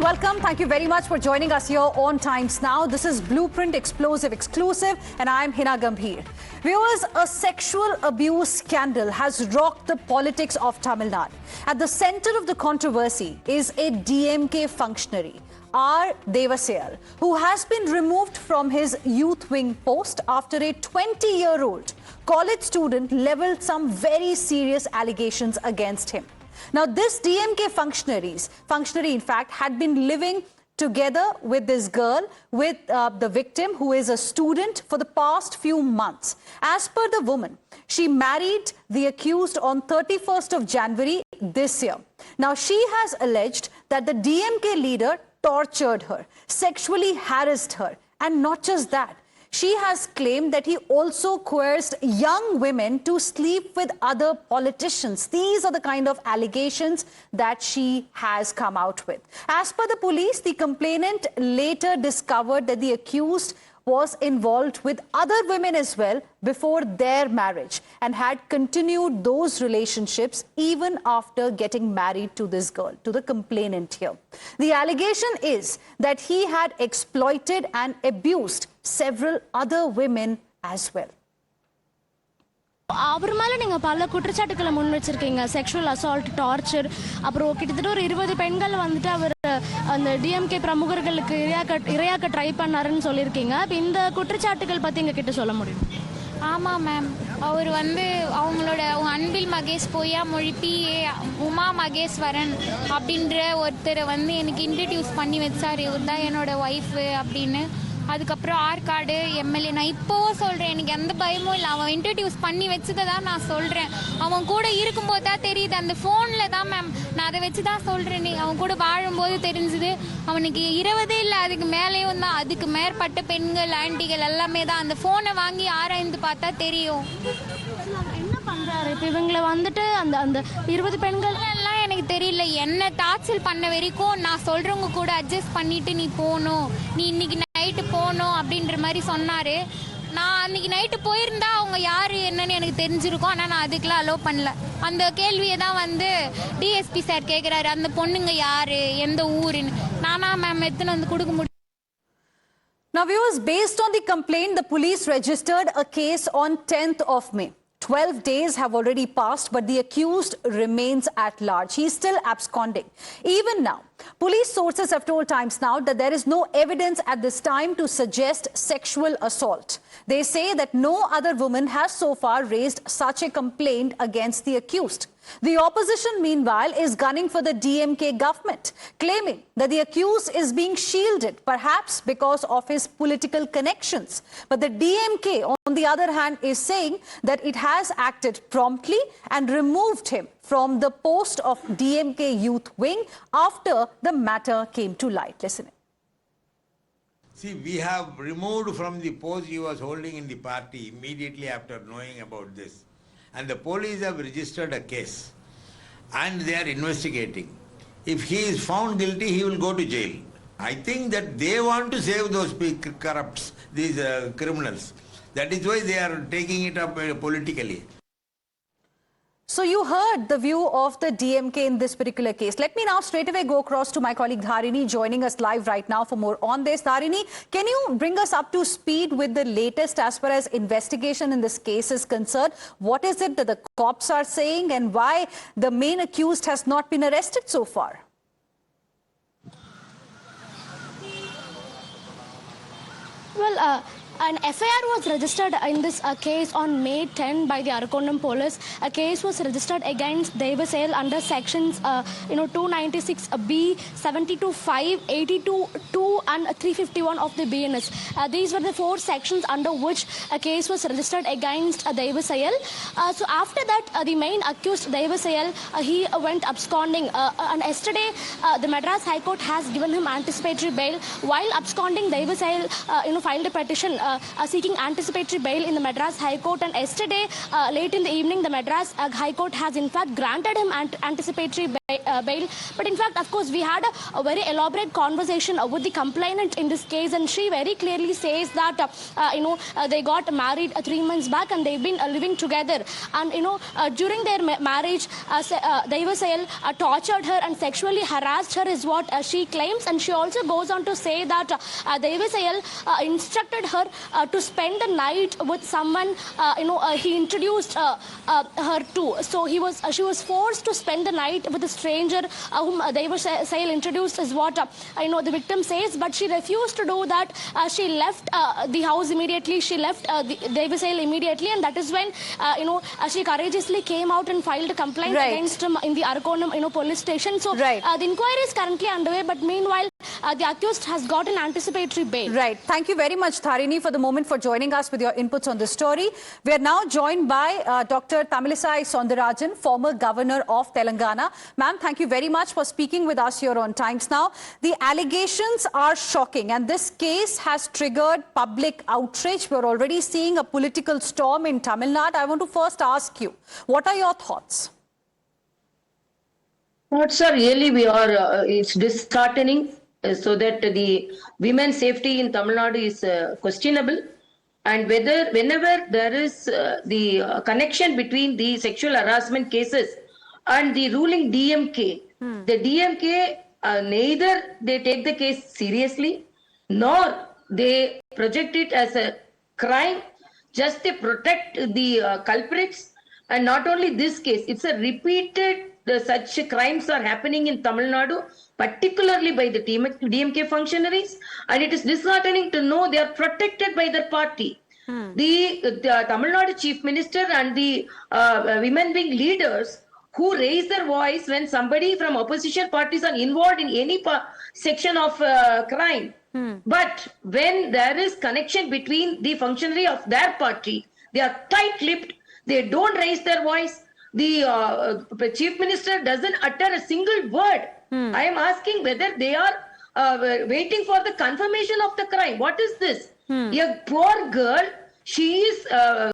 warm welcome. Thank you very much for joining us here on Times Now. This is Blueprint Explosive Exclusive and I'm Hena Gambhir. Viewers, a sexual abuse scandal has rocked the politics of Tamil Nadu. At the center of the controversy is a DMK functionary, R. Devaseyal, who has been removed from his youth wing post after a 20-year-old college student leveled some very serious allegations against him. Now, this DMK functionary, in fact, had been living together with this girl, with the victim, who is a student, for the past few months. As per the woman, she married the accused on 31st of January this year. Now, she has alleged that the DMK leader tortured her, sexually harassed her, and not just that. She has claimed that he also coerced young women to sleep with other politicians. These are the kind of allegations that she has come out with. As per the police, the complainant later discovered that the accused was involved with other women as well before their marriage and had continued those relationships even after getting married to this girl, to the complainant here. The allegation is that he had exploited and abused several other women as well. அவர் மேல நீங்க பல குற்றச்சாட்டுகளை முன் வச்சிருக்கீங்க. Sexual assault, torture, அப்புறம் கிட்டத்தட்ட ஒரு 20 பெண்கள் வந்துட்டு அவர் அந்த டிஎம்கே பிரமுகர்களுக்கு இரையாக்க ட்ரை பண்ணாருன்னு சொல்லியிருக்கீங்க. அப்ப இந்த குற்றச்சாட்டுகள் பத்தி எங்க கிட்ட சொல்ல முடியும்? ஆமாம் மேம், அவர் அவங்களோட அன்பில் மகேஷ் பொய்யா மொழி பிஏ உமா மகேஸ்வரன் அப்படின்ற ஒருத்தரை எனக்கு இன்ட்ரடியூஸ் பண்ணி வச்சார். இவர் தான் என்னோட ஒய்ஃபு அப்படின்னு. அதுக்கப்புறம் ஆற்காடு எம்எல்ஏ, நான் இப்போவும் சொல்கிறேன், எனக்கு எந்த பயமும் இல்லை. அவன் இன்ட்ரடியூஸ் பண்ணி வச்சதை தான் நான் சொல்கிறேன். அவன் கூட இருக்கும்போது தான் தெரியுது, அந்த ஃபோனில் தான் மேம், நான் அதை வச்சு தான் சொல்கிறேன். அவன் கூட வாழும்போது தெரிஞ்சுது அவனுக்கு 20 இல்லை அதுக்கு மேலேயும் தான், அதுக்கு மேற்பட்ட பெண்கள் ஆன்டிகள் எல்லாமே தான். அந்த ஃபோனை வாங்கி ஆராய்ந்து பார்த்தா தெரியும். என்ன பண்ணுறாரு இப்போ இவங்களை வந்துட்டு அந்த அந்த 20 பெண்கள் எல்லாம் எனக்கு தெரியல. என்ன டார்ச்சர் பண்ண வரைக்கும் நான் சொல்கிறவங்க கூட அட்ஜஸ்ட் பண்ணிட்டு நீ போகணும், நீ இன்னைக்கு நைட்டு போகணும் அப்படின்ற மாதிரி சொன்னார். நான் அன்றைக்கி நைட்டு போயிருந்தா அவங்க யார் என்னன்னு எனக்கு தெரிஞ்சிருக்கும். ஆனால் நான் அதுக்கெலாம் அலோவ் பண்ணல. அந்த கேள்வியை தான் டிஎஸ்பி சார் கேட்குறாரு, அந்த பொண்ணுங்க யார், எந்த ஊருன்னு. நானா மேம் எடுத்துன்னு வந்து கொடுக்க முடியும். Now viewers, based on the complaint, the police registered a case on 10th of May. 12 days have already passed, but the accused remains at large. He is still absconding. Even now, police sources have told Times Now that there is no evidence at this time to suggest sexual assault. They say that no other woman has so far raised such a complaint against the accused. The opposition, meanwhile, is gunning for the DMK government, claiming that the accused is being shielded, perhaps because of his political connections. But the DMK, on the other hand, is saying that it has acted promptly and removed him from the post of DMK youth wing after the matter came to light. Listen. See, we have removed from the post he was holding in the party immediately after knowing about this. And the police have registered a case and they are investigating. If he is found guilty, he will go to jail. I think that they want to save those corrupts, these criminals. That is why they are taking it up politically. So you heard the view of the DMK in this particular case. Let me now straight away go across to my colleague Dharini, joining us live right now for more on this. Dharini, can you bring us up to speed with the latest as far as investigation in this case is concerned? What is it that the cops are saying and why the main accused has not been arrested so far? Well, an FIR was registered in this case on May 10 by the Absconding police. A case was registered against Deivaseyal under sections 296B, 72(5), 82(2) and 351 of the BNS. These were the 4 sections under which a case was registered against Deivaseyal. So after that, the main accused Devaseyal, he went absconding. And yesterday, the Madras High Court has given him anticipatory bail. While absconding, Devaseyal filed a petition seeking anticipatory bail in the Madras High Court, and yesterday, late in the evening, the Madras High Court has in fact granted him anticipatory bail. But in fact, of course, we had a very elaborate conversation with the complainant in this case, and she very clearly says that they got married 3 months back and they've been living together. And during their marriage, Devaseyal tortured her and sexually harassed her, is what she claims. And she also goes on to say that Devaseyal instructed her to spend the night with someone he introduced her to. So she was forced to spend the night with a stranger whom Devaseyal introduced, is what the victim says. But she refused to do that. She left the house immediately. She left Devaseyal immediately, and that is when she courageously came out and filed a complaint against him in the Arakonam police station. So the inquiry is currently underway, but meanwhile the accused has got an anticipatory bail. Right. Thank you very much, Tharini, for the moment, for joining us with your inputs on this story. We are now joined by Dr. Tamilisai Soundarajan, former governor of Telangana. Ma'am, thank you very much for speaking with us here on Times Now. The allegations are shocking, and this case has triggered public outrage. We're already seeing a political storm in Tamil Nadu. I want to first ask you, what are your thoughts? Thoughts are really, it's disheartening. So that the women's safety in Tamil Nadu is questionable, and whenever there is the connection between the sexual harassment cases and the ruling DMK, the DMK neither they take the case seriously nor they project it as a crime, just to protect the culprits. And not only this case, it's a repeated such crimes are happening in Tamil Nadu, particularly by the DMK functionaries, and it is disheartening to know they are protected by their party. The Tamil Nadu Chief Minister and the women wing leaders who raise their voice when somebody from opposition parties are involved in any section of crime. But when there is connection between the functionary of their party, they are tight-lipped, they don't raise their voice. The Chief Minister doesn't utter a single word. I am asking whether they are waiting for the confirmation of the crime. What is this? A poor girl, she is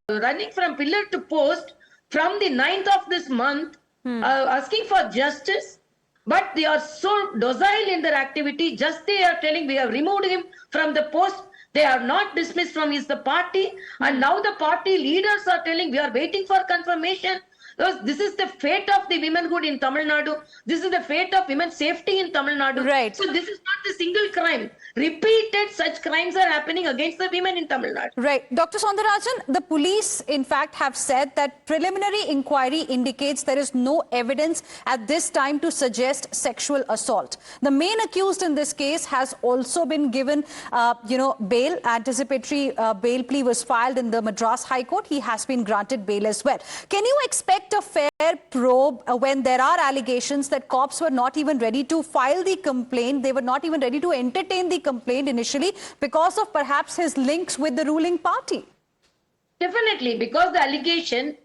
running from pillar to post from the 9th of this month, asking for justice. But they are so docile in their activity. Just they are telling we have removed him from the post. They have not dismissed from the party. And now the party leaders are telling we are waiting for confirmation. This is the fate of the womenhood in Tamil Nadu. This is the fate of women's safety in Tamil Nadu. Right. So this is not the single crime. Repeated such crimes are happening against the women in Tamil Nadu. Right. Dr. Soundarajan, the police, in fact, have said that preliminary inquiry indicates there is no evidence at this time to suggest sexual assault. The main accused in this case has also been given, bail. Anticipatory bail plea was filed in the Madras High Court. He has been granted bail as well. Can you expect a fair probe when there are allegations that cops were not even ready to file the complaint? They were not even ready to entertain the complaint initially because of perhaps his links with the ruling party. Definitely, because the allegation,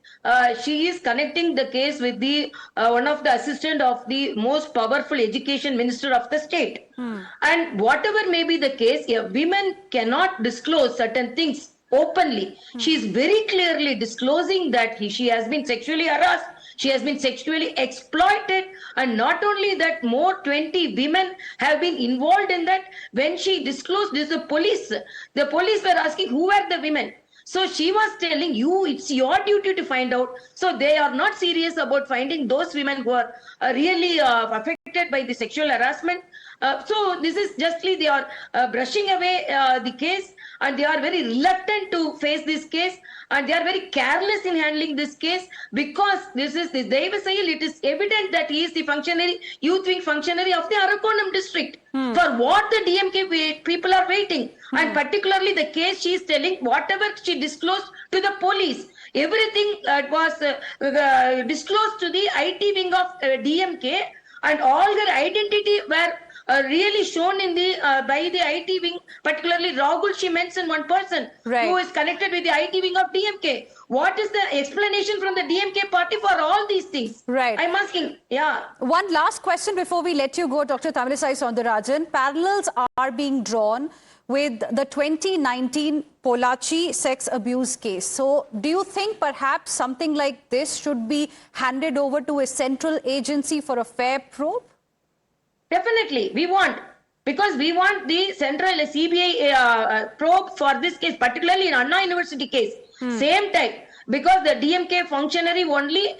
she is connecting the case with the one of the assistant of the most powerful education minister of the state. And whatever may be the case, women cannot disclose certain things openly. She is very clearly disclosing that she has been sexually harassed, she has been sexually exploited, and not only that, more 20 women have been involved in that. When she disclosed this, the police were asking who were the women. So she was telling you it's your duty to find out. So they are not serious about finding those women who are really affected by the sexual harassment. So this is justly they are brushing away the case, and they are very reluctant to face this case, and they are very careless in handling this case, because this is the Deivaseyal. It is evident that he is the functionary, youth wing functionary of the Arakonam district. For what the DMK people are waiting, and particularly the case she is telling, whatever she disclosed to the police, everything was disclosed to the IT wing of DMK, and all her identity were really shown in the by the IT wing, particularly Rahul. She mentioned one person Right. who is connected with the IT wing of DMK. What is the explanation from the DMK party for all these things? Right. I'm asking. Yeah. One last question before we let you go, Dr. Tamilisai Soundarajan. Parallels are being drawn with the 2019 Pollachi sex abuse case. So do you think perhaps something like this should be handed over to a central agency for a fair probe? Definitely, we want, because we want the central CBI probe for this case, particularly in Anna University case. Same type, because the DMK functionary only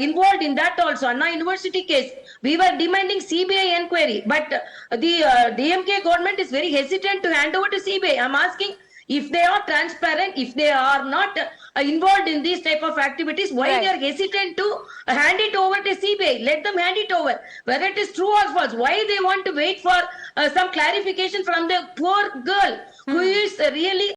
involved in that also, Anna University case. We were demanding CBI inquiry, but the DMK government is very hesitant to hand over to CBI. I'm asking, if they are transparent, if they are not involved in these type of activities, why Right. they are hesitant to hand it over to CBI? Let them hand it over. Whether it is true or false, why they want to wait for some clarification from the poor girl who is really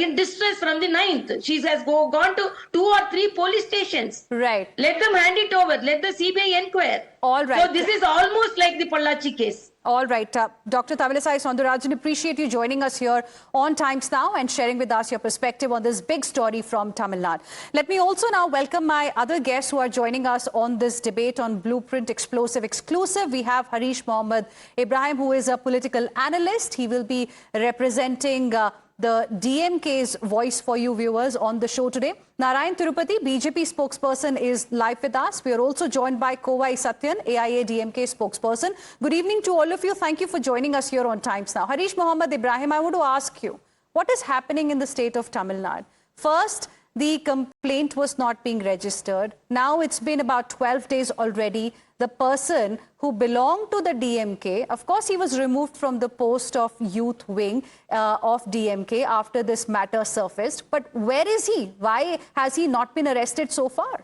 in distress from the 9th. She has gone to 2 or 3 police stations. Right. Let them hand it over. Let the CBI inquire. All right. So this is almost like the Pollachi case. All right. Dr. Tamilisai Soundarajan, appreciate you joining us here on Times Now and sharing with us your perspective on this big story from Tamil Nadu. Let me also now welcome my other guests who are joining us on this debate on Blueprint Explosive Exclusive. We have Harish Mohammed Ibrahim, who is a political analyst. He will be representing the DMK's voice for you viewers on the show today. Narayan Tirupati, BJP spokesperson, is live with us. We are also joined by Kovai Satyan, AIA DMK spokesperson. Good evening to all of you. Thank you for joining us here on Times Now. Harish Mohammed Ibrahim, I want to ask you, what is happening in the state of Tamil Nadu? First, the complaint was not being registered. Now it's been about 12 days already. The person who belonged to the DMK, of course, he was removed from the post of youth wing of DMK after this matter surfaced. But where is he? Why has he not been arrested so far?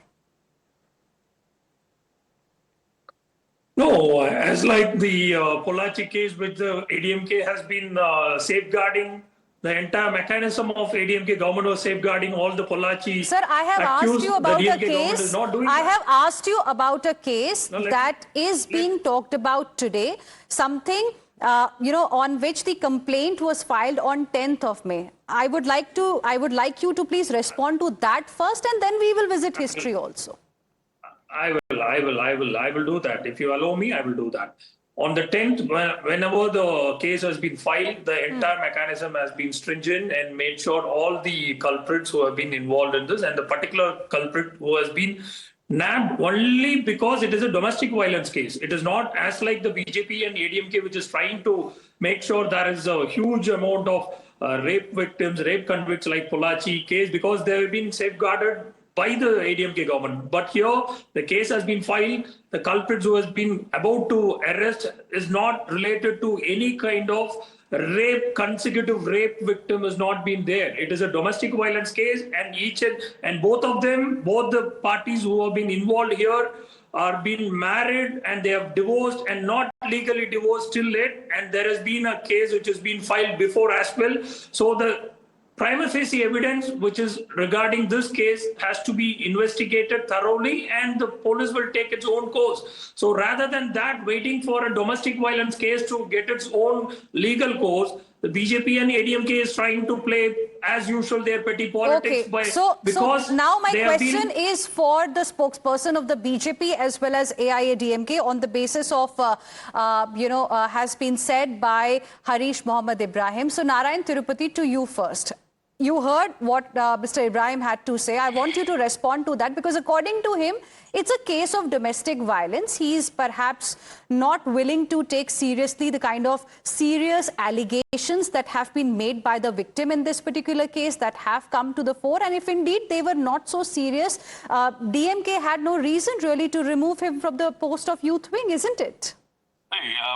No, as like the Pollachi case, which the ADMK has been safeguarding, the entire mechanism of ADMK government was safeguarding all the Pollachi. Sir, I have asked you about a case. I have asked you about a case that is being talked about today. Something, on which the complaint was filed on 10th of May. I would like you to please respond to that first, and then we will visit history also. I will do that. If you allow me, I will do that. On the 10th, whenever the case has been filed, the entire mechanism has been stringent and made sure all the culprits who have been involved in this, and the particular culprit who has been nabbed only because it is a domestic violence case. It is not as like the BJP and ADMK, which is trying to make sure there is a huge amount of rape victims, rape convicts like Pollachi case, because they have been safeguarded by the ADMK government. But here, the case has been filed. The culprits who has been about to arrest is not related to any kind of rape, consecutive rape victim has not been there. It is a domestic violence case, and both of them, both the parties who have been involved here are being married and they have divorced and not legally divorced till late. And there has been a case which has been filed before as well. So the prima facie evidence which is regarding this case has to be investigated thoroughly, and the police will take its own course. So rather than that, waiting for a domestic violence case to get its own legal course, the BJP and ADMK is trying to play, as usual, their petty politics. Okay, so now my question is for the spokesperson of the BJP as well as AIA-DMK on the basis of, has been said by Harish Mohammed Ibrahim. So Narayan Tirupati, to you first. You heard what Mr. Ibrahim had to say. I want you to respond to that, because according to him, it's a case of domestic violence. He is perhaps not willing to take seriously the kind of serious allegations that have been made by the victim in this particular case that have come to the fore. And if indeed they were not so serious, DMK had no reason really to remove him from the post of youth wing, isn't it?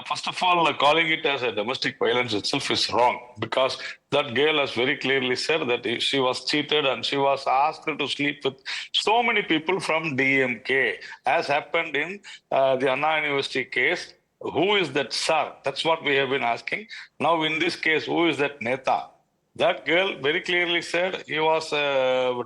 First of all, calling it as a domestic violence itself is wrong, because that girl has very clearly said that she was cheated and she was asked to sleep with so many people from DMK, as happened in the Anna University case. Who is that sir? That's what we have been asking. Now in this case, who is that Neta? That girl very clearly said he was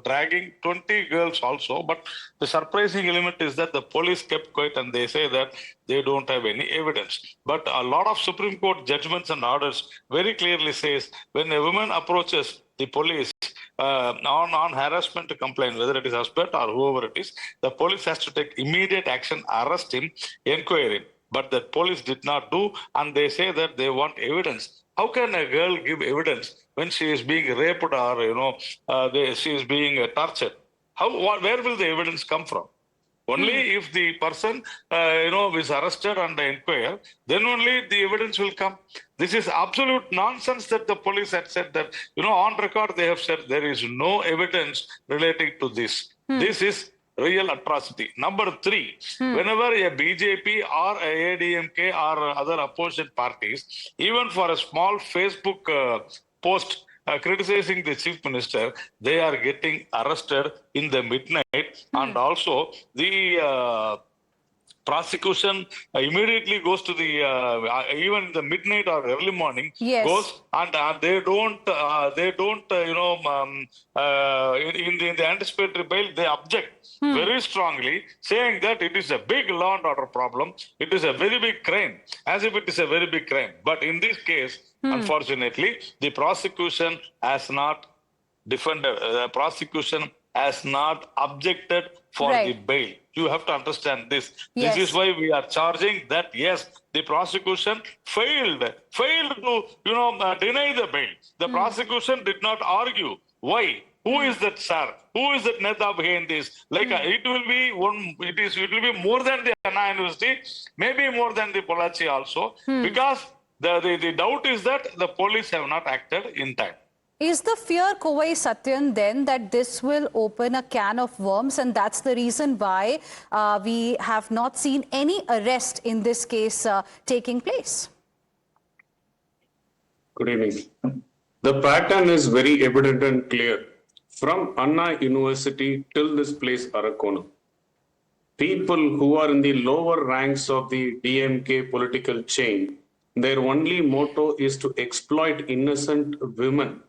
dragging 20 girls also. But the surprising element is that the police kept quiet and they say that they don't have any evidence. But a lot of Supreme Court judgments and orders very clearly says when a woman approaches the police on harassment complaint, whether it is husband or whoever it is, the police has to take immediate action, arrest him, inquire him. But the police did not do, and they say that they want evidence. How can a girl give evidence when she is being raped or she is being tortured? Where will the evidence come from? Only if the person is arrested and inquired, then only the evidence will come. This is absolute nonsense that the police had said that, on record they have said there is no evidence relating to this. This is real atrocity. Number 3, whenever a BJP or a ADMK or other opposition parties, even for a small Facebook post criticizing the chief minister, they are getting arrested in the midnight, and also the prosecution immediately goes to the even in the midnight or early morning goes and they don't in the anticipatory bail they object very strongly, saying that it is a big law and order problem, it is a very big crime, as if it is a very big crime. But in this case, unfortunately, the prosecution has not defended, the prosecution has not objected for the bail. You have to understand this. This is why we are charging that yes, the prosecution failed to deny the bail. The prosecution did not argue. Why? Who is that sir? Who is that Neta behind this? It will be more than the Hena University, maybe more than the Pollachi also, because the doubt is that the police have not acted in time. Is the fear, Kovai Satyan, then that this will open a can of worms, and that's the reason why we have not seen any arrest in this case taking place? Good evening. The pattern is very evident and clear. From Anna University till this place, Arakonam, people who are in the lower ranks of the DMK political chain, their only motto is to exploit innocent women,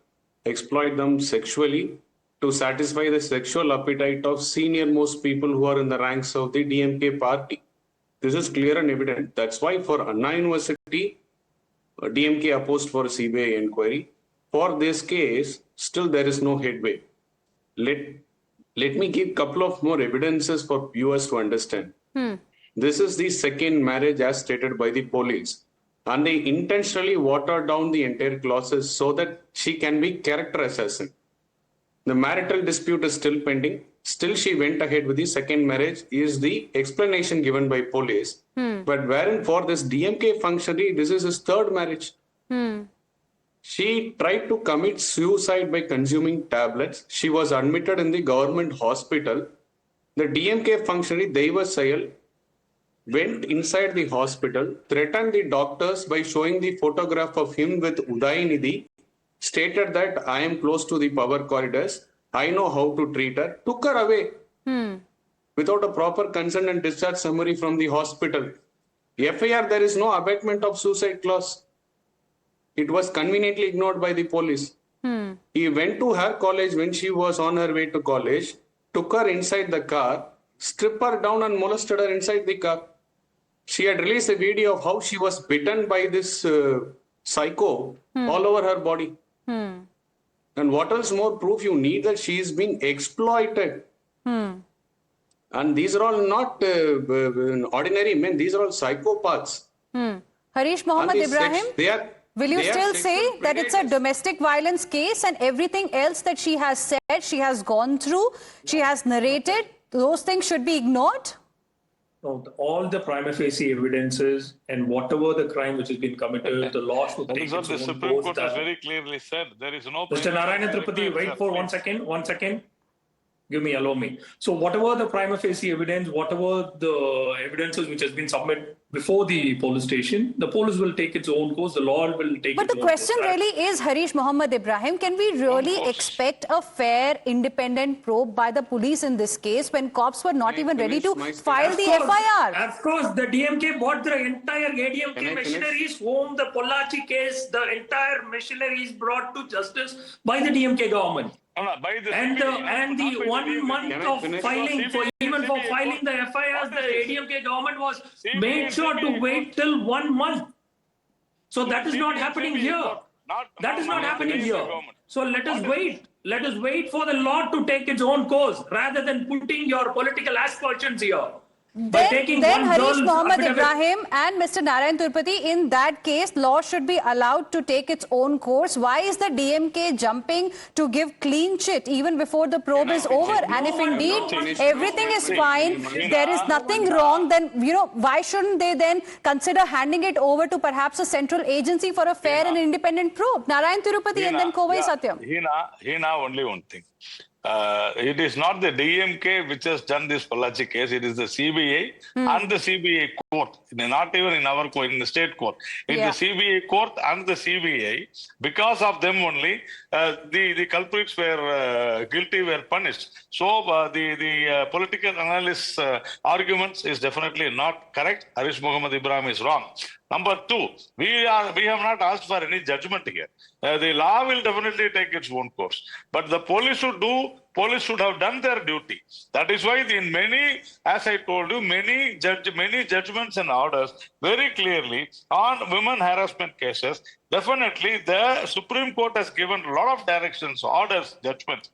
exploit them sexually to satisfy the sexual appetite of senior most people who are in the ranks of the DMK party. This is clear and evident. That's why for Anna University, DMK opposed for CBI inquiry. For this case, still there is no headway. Let me give a couple of more evidences for viewers to understand. This is the second marriage as stated by the police. And they intentionally watered down the entire clauses so that she can be character assassin. The marital dispute is still pending. Still she went ahead with the second marriage is the explanation given by police. But wherein for this DMK functionary, this is his third marriage. She tried to commit suicide by consuming tablets. She was admitted in the government hospital. The DMK functionary, Deivaseyal, went inside the hospital, threatened the doctors by showing the photograph of him with Udayinidhi, stated that I am close to the power corridors, I know how to treat her, took her away without a proper consent and discharge summary from the hospital. FIR, there is no abatement of suicide clause. It was conveniently ignored by the police. He went to her college when she was on her way to college, took her inside the car, stripped her down and molested her inside the car. She had released a video of how she was bitten by this psycho all over her body. And what else more proof you need that she is being exploited? And these are all not ordinary men, these are all psychopaths. Harish Mohammed Ibrahim, will you still say that it's a domestic violence case and everything else that she has said, she has gone through, she has narrated, those things should be ignored? No, all the prima facie evidences and whatever the crime which has been committed, the law should take its own The Supreme Court has very clearly said there is no... Mr. Narayana Tripati, wait for 1 second, 1 second. Allow me. So whatever the prima facie evidence, whatever the evidences which has been submitted before the police station. The police will take its own course. The law will take But its the own question course. really is, Harish Mohammed Ibrahim, can we really course. expect a fair, independent probe by the police in this case when cops were not Can I even ready to finish my file the FIR? Of course, the DMK bought the entire Can I ADMK finish? machineries whom the Pollachi case, the entire machinery is brought to justice by the DMK government. By the And CBI, the not by the 1 DMK. month Can I of finish? filing, for CBI even for filing court. the FIRs, What the is this? ADMK government was CBI made sure to CBI wait court. till 1 month. So that is not CBI happening CBI here. court. That is not happening the here. government. So let us What is wait. Let us wait for the law to take its own course rather than putting your political aspersions here. By taking Then one Harish girl's Mohammed affidavit- Ibrahim and Mr. Narayan Tirupati, in that case, law should be allowed to take its own course. Why is the DMK jumping to give clean chit even before the probe is over? And if indeed everything is fine, there is nothing wrong, then, why shouldn't they then consider handing it over to perhaps a central agency for a fair and independent probe? Narayan Tirupati and then Kovai Satyam. Hena, only one thing. It is not the DMK which has done this Pollachi case. It is the CBI and the CBI court. Not even in our court, in the state court. In the CBI court and the CBI, because of them only, the culprits were guilty, were punished. So the political analyst arguments is definitely not correct. Harish Mohammed Ibrahim is wrong. Number two, we have not asked for any judgment here. The law will definitely take its own course. But the police should have done their duty. That is why in many, as I told you, many judgments and orders very clearly on women harassment cases, definitely the Supreme Court has given a lot of directions, orders, judgments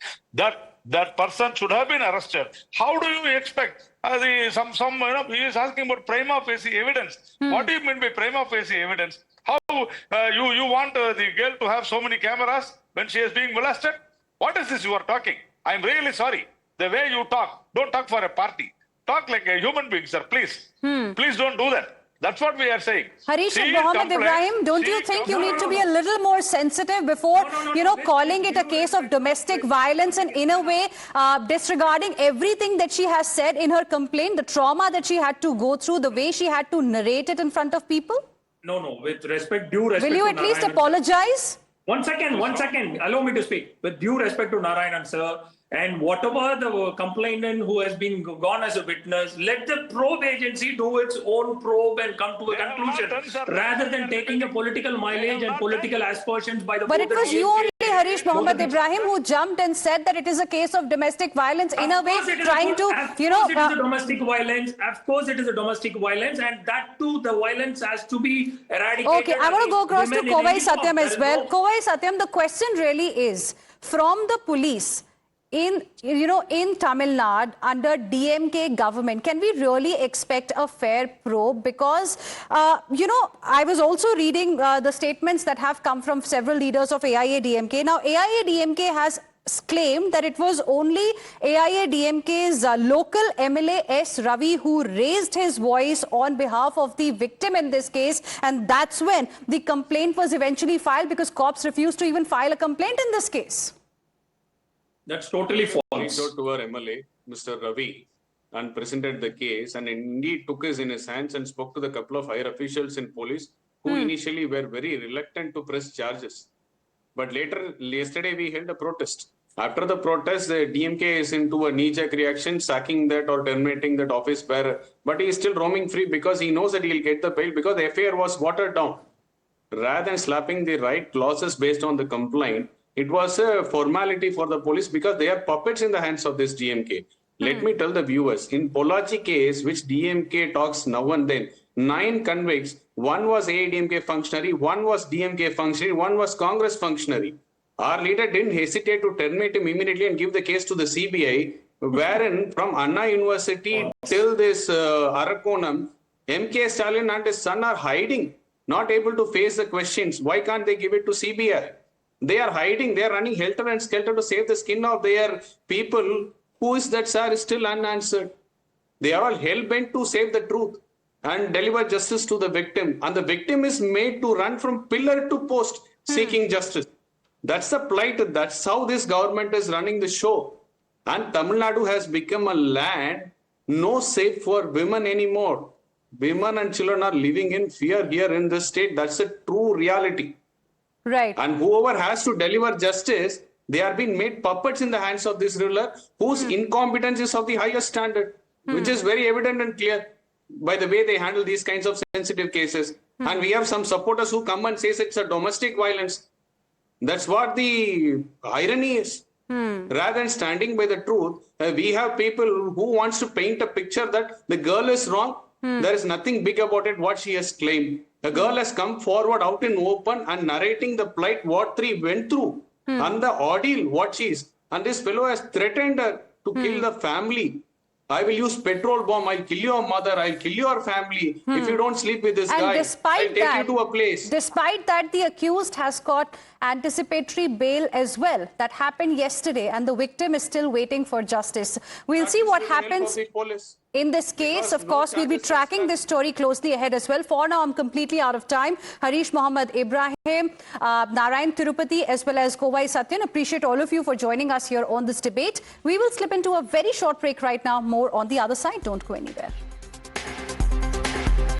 that person should have been arrested. How do you expect? He is asking about prima facie evidence. What do you mean by prima facie evidence? How you want the girl to have so many cameras when she is being molested? What is this you are talking? I am really sorry. The way you talk, don't talk for a party. Talk like a human being, sir. Please, please don't do that. That's what we are saying. Harish Mohammed Ibrahim, don't you think you need to be a little more sensitive before, calling it a case of domestic violence and in a way disregarding everything that she has said in her complaint, the trauma that she had to go through, the way she had to narrate it in front of people? No, with respect, due respect. Will you at least apologize? 1 second. Allow me to speak. With due respect to Narayanan, sir, and whatever the complainant who has been gone as a witness, let the probe agency do its own probe and come to a conclusion rather than taking a political mileage and political aspersions by the. But it was you only, Harish Mohammed Ibrahim, who jumped and said that it is a case of domestic violence in a way, trying to, Of course it is a domestic violence. Of course it is a domestic violence, and that too, the violence has to be eradicated. Okay, I want to go across to Women in Kovai any form. Satyam as There is well. no- Kovai Satyam, the question really is, from the police in Tamil Nadu under DMK government, can we really expect a fair probe? Because, I was also reading the statements that have come from several leaders of AIA-DMK. Now, AIA-DMK has claimed that it was only AIA-DMK's local MLA S. Ravi who raised his voice on behalf of the victim in this case, and that's when the complaint was eventually filed, because cops refused to even file a complaint in this case. That's totally Reached false. out to our MLA, Mr. Ravi, and presented the case, and indeed took his in his hands and spoke to the couple of higher officials in police who initially were very reluctant to press charges. But later, yesterday we held a protest. After the protest, the DMK is into a knee-jerk reaction, sacking that or terminating that office bearer. But he is still roaming free because he knows that he will get the bail because the FIR was watered down. Rather than slapping the right clauses based on the complaint, it was a formality for the police because they are puppets in the hands of this DMK. Let me tell the viewers, in Pollachi case, which DMK talks now and then, 9 convicts, one was AIDMK functionary, one was DMK functionary, one was Congress functionary. Our leader didn't hesitate to terminate him immediately and give the case to the CBI, wherein from Anna University till this Arakonam, MK Stalin and his son are hiding, not able to face the questions. Why can't they give it to CBI? They are hiding, they are running helter and skelter to save the skin of their people. Who is that, sir, is still unanswered. They are all hell-bent to save the truth and deliver justice to the victim. And the victim is made to run from pillar to post seeking justice. That's the plight. That's how this government is running the show. And Tamil Nadu has become a land no safe for women anymore. women and children are living in fear here in this state. That's a true reality. Right. And whoever has to deliver justice, they are being made puppets in the hands of this ruler whose incompetence is of the highest standard, which is very evident and clear by the way they handle these kinds of sensitive cases. And we have some supporters who come and says it's a domestic violence. That's what the irony is. Rather than standing by the truth, we have people who wants to paint a picture that the girl is wrong. There is nothing big about it, what she has claimed. The girl has come forward out in open and narrating the plight what three went through and the ordeal what she is. And this fellow has threatened her to kill the family. I will use petrol bomb. I'll kill your mother. I'll kill your family if you don't sleep with this And guy. despite I'll take that, you to a place. Despite that, the accused has got anticipatory bail as well. That happened yesterday, and the victim is still waiting for justice. We'll see what happens in this case. Of course, we'll be tracking this story closely ahead as well. For now, I'm completely out of time. Harish Mohammed Ibrahim, Narayan Tirupati, as well as Kovai Satyan. Appreciate all of you for joining us here on this debate. We will slip into a very short break right now. More on the other side. Don't go anywhere.